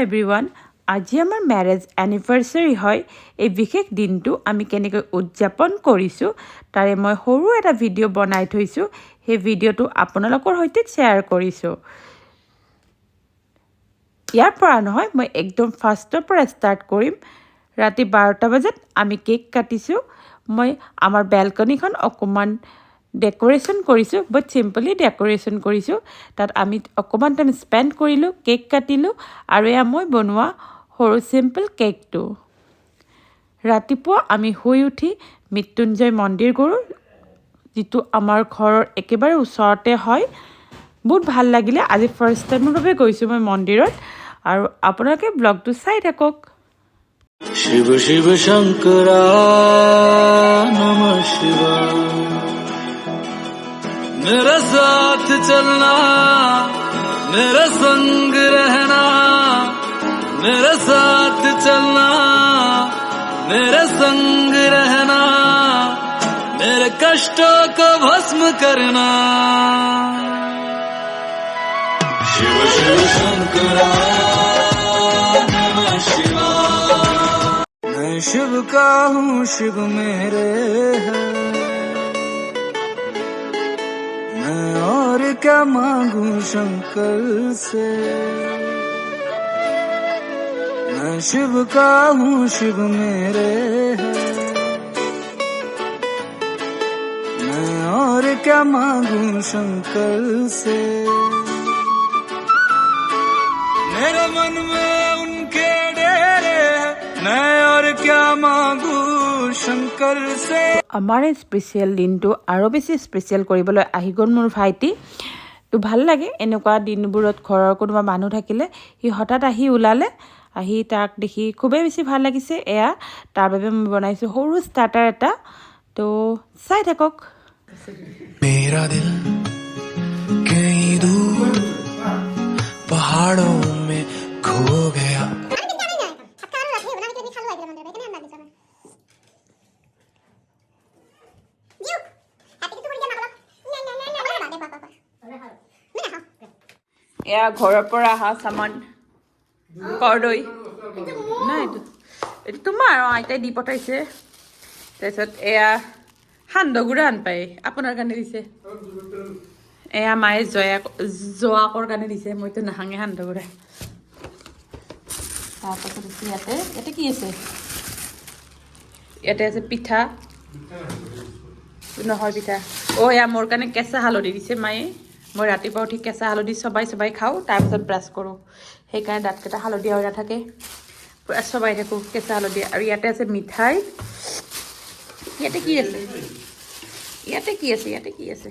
Everyone, আজি আমাৰ marriage anniversary হয়। এই বিশেষ দিনটো আমি কেনেকৈ উদযাপন কৰিছোঁ তাৰে মই সৰু এটা ভিডিঅ' বনাই থৈছোঁ। সেই ভিডিঅ'টো আপোনালোকৰ সৈতে শ্বেয়াৰ কৰিছোঁ। ইয়াৰ পৰা নহয়, মই একদম ফাৰ্ষ্টৰ পৰা ষ্টাৰ্ট কৰিম। ৰাতি 12টা বজাত আমি কেক কাটিছোঁ। মই আমাৰ বেলকনিখন অকণমান ডেক'ৰেশ্যন কৰিছোঁ, বহুত চিম্পলি ডেক'ৰেশ্যন কৰিছোঁ। তাত আমি অকণমান টাইম স্পেণ্ড কৰিলোঁ, কেক কাটিলোঁ আৰু এয়া মই বনোৱা সৰু চিম্পল কেকটো। ৰাতিপুৱা আমি শুই উঠি মৃত্যুঞ্জয় মন্দিৰ গ'লোঁ, যিটো আমাৰ ঘৰৰ একেবাৰে ওচৰতে হয়। বহুত ভাল লাগিলে। আজি ফাৰ্ষ্ট টাইমৰ বাবে গৈছোঁ মই মন্দিৰত, আৰু আপোনালোকে ব্লগটো চাই থাকক। শিৱ শিৱ শংকৰা নমঃ শিৱায়, मेरा साथ चलना, मेरा संग रहना, मेरा साथ चलना, मेरे संग रहना, मेरे कष्टों को भस्म करना। शिव शिव शंकरा नमः शिवाय, मैं शिव का हूँ, शिव मेरे है, मैं और क्या मांगू शंकर से। मैं शिव का हूँ, शिव मेरे है, मैं और क्या मांगू शंकर से। मेरे मन में उनके डेरे हैं, मैं और क्या मांगू शंकर से। আমাৰ এই স্পেচিয়েল দিনটো আৰু বেছি স্পেচিয়েল কৰিবলৈ আহি গ'ল মোৰ ভাইটি। তো ভাল লাগে এনেকুৱা দিনবোৰত ঘৰৰ কোনোবা মানুহ থাকিলে সি হঠাৎ আহি ওলালে। আহি তাক দেখি খুবেই বেছি ভাল লাগিছে। এয়া তাৰ বাবে মই বনাইছোঁ সৰু ষ্টাৰ্টাৰ এটা, তো চাই থাকক। मेरा दिल कहीं दूर पहाड़ों में खो गया। এয়া ঘৰৰ পৰা অহা চামান, কৰদৈ নাই, এইটো তোমাৰ আইতাই দি পঠাইছে। তাৰপিছত এয়া সান্দহগুড়া আন পায়, আপোনাৰ কাৰণে দিছে। এয়া মায়ে জোৱাকৰ কাৰণে দিছে, মইতো নাখাঙে সান্দহগুড়া। তাৰপাছত আছে ইয়াতে কি আছে? ইয়াতে আছে পিঠা, নহয় পিঠা। এয়া মোৰ কাৰণে কেঁচা হালধি দিছে মায়ে। মই ৰাতিপুৱা উঠি কেঁচা হালধি চবাই খাওঁ, তাৰপিছত ব্ৰাছ কৰোঁ। সেইকাৰণে দাঁতকেইটা হালধীয়া হৈ নাথাকে, পূৰা চবাই থাকোঁ কেঁচা হালধি। আৰু ইয়াতে আছে মিঠাই। ইয়াতে কি আছে? ইয়াতে কি আছে?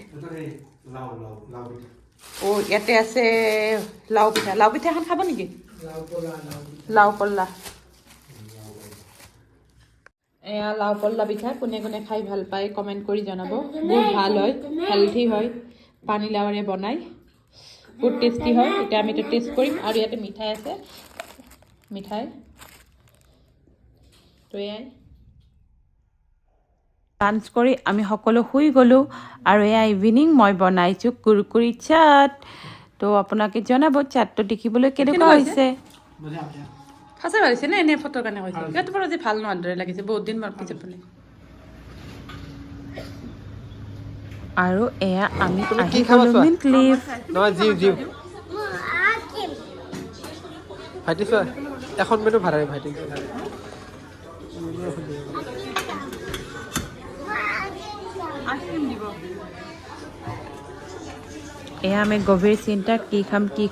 ইয়াতে আছে লাও পিঠা। লাও পিঠা এখন খাব নেকি? লাও পল্লা। এয়া লাও পল্লা পিঠা। কোনে কোনে খাই ভাল পায় কমেণ্ট কৰি জনাব। বহুত ভাল হয়, হেল্থি হয়, পানীলাওৰে বনাই, বহুত টেষ্টি হয়। এতিয়া আমি এইটো টেষ্ট কৰিম। আৰু ইয়াতে মিঠাই আছে, মিঠাই তো এয়াই। লাঞ্চ কৰি আমি সকলো শুই গ'লোঁ। আৰু এয়া ইভিনিং মই বনাইছোঁ কুৰকুৰি চাট। তো আপোনালোকে জনাব চাটটো দেখিবলৈ কেনেকুৱা হৈছে। সঁচাই ভাবিছে নে এনে ফটোৰ কাৰণে কৈছে? কিয় তোমাৰ আজি ভাল নোহোৱাৰ দৰে লাগিছে, বহুত দিন মান পিছত বুলি। আৰু এয়া আমি আহি গ'লোঁ মিণ্ট লিভ। নহয় জিও ভাইটি চোৱা, এখন মেনু ভাড়াই ভাইটি। এয়া আমি গভীৰ চিন্তা, কি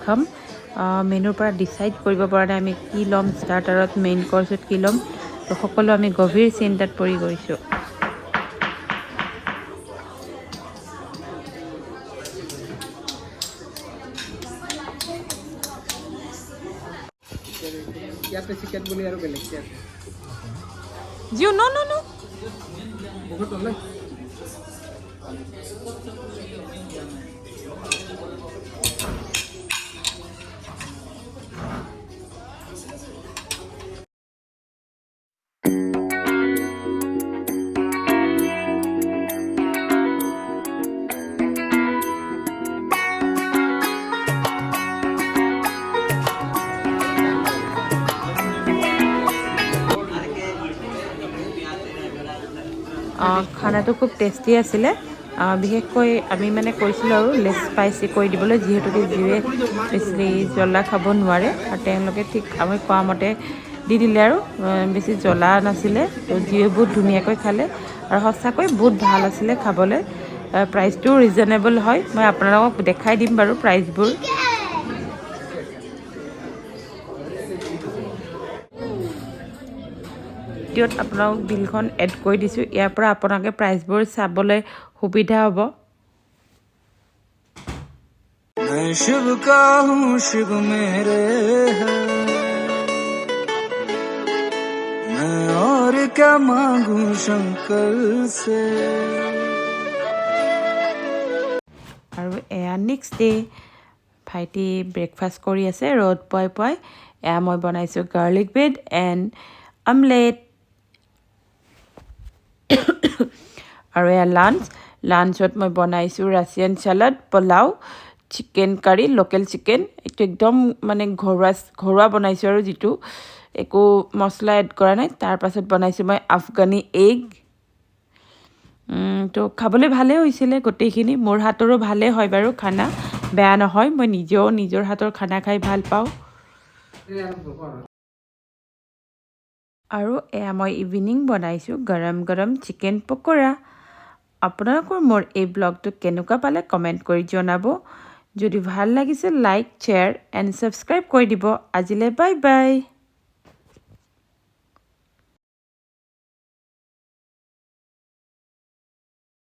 খাম মেনুৰ পৰা ডিচাইড কৰিব পৰা নাই আমি কি ল'ম, ষ্টাৰ্টাৰত মেইন কৰ্ছত কি ল'ম। তো সকলো আমি গভীৰ চিন্তাত পৰি গৈছোঁ। ইয়াতে চিকেন বুলি আৰু বেলেগ জিও ন বহুত ভাল লাগে। খানাটো খুব টেষ্টি আছিলে বিশেষকৈ আমি মানে কৈছিলোঁ আৰু লেছ স্পাইচি কৰি দিবলৈ যিহেতুকে যিয়ে বেছি জ্বলা খাব নোৱাৰে আৰু তেওঁলোকে ঠিক আমি কোৱা মতে দি দিলে আৰু বেছি জ্বলা নাছিলে তো যিয়ে বহুত ধুনীয়াকৈ খালে আৰু সঁচাকৈ বহুত ভাল আছিলে খাবলৈ প্ৰাইচটোও ৰিজনেবল হয় মই আপোনালোকক দেখাই দিম বাৰু প্ৰাইচবোৰ ভিডিঅ'ত আপোনালোকক বিলখন এড কৰি দিছোঁ ইয়াৰ পৰা আপোনালোকে প্ৰাইচবোৰ চাবলৈ সুবিধা হ'ব मैं शिव का हूँ शिव मेरे है मैं और क्या मांगू शंकर से আৰু এয়া নেক্সট ডে ভাইটি ব্ৰেকফাষ্ট কৰি আছে ৰ'দ পুৱাই এয়া মই বনাইছোঁ গাৰ্লিক ব্ৰেড এণ্ড আমলেট আৰু এয়া লাঞ্চত মই বনাইছোঁ Russian salad pulao chicken curry local chicken এইটো একদম মানে ঘৰুৱা বনাইছোঁ আৰু যিটো একো মছলা এড কৰা নাই তাৰপাছত বনাইছোঁ মই আফগানী এগ তো খাবলৈ ভালেই হৈছিলে গোটেইখিনি মোৰ হাতৰো ভালেই হয় বাৰু খানা বেয়া নহয় মই নিজেও নিজৰ হাতৰ খানা খাই ভাল পাওঁ আৰু এয়া মই ইভিনিং বনাইছোঁ গৰম চিকেন পকৰা আপোনালোকৰ মোৰ এই ব্লগটো কেনেকুৱা পালে কমেণ্ট কৰি জনাব যদি ভাল লাগিছে লাইক শ্বেয়াৰ এণ্ড ছাবস্ক্ৰাইব কৰি দিব আজিলৈ বাই বাই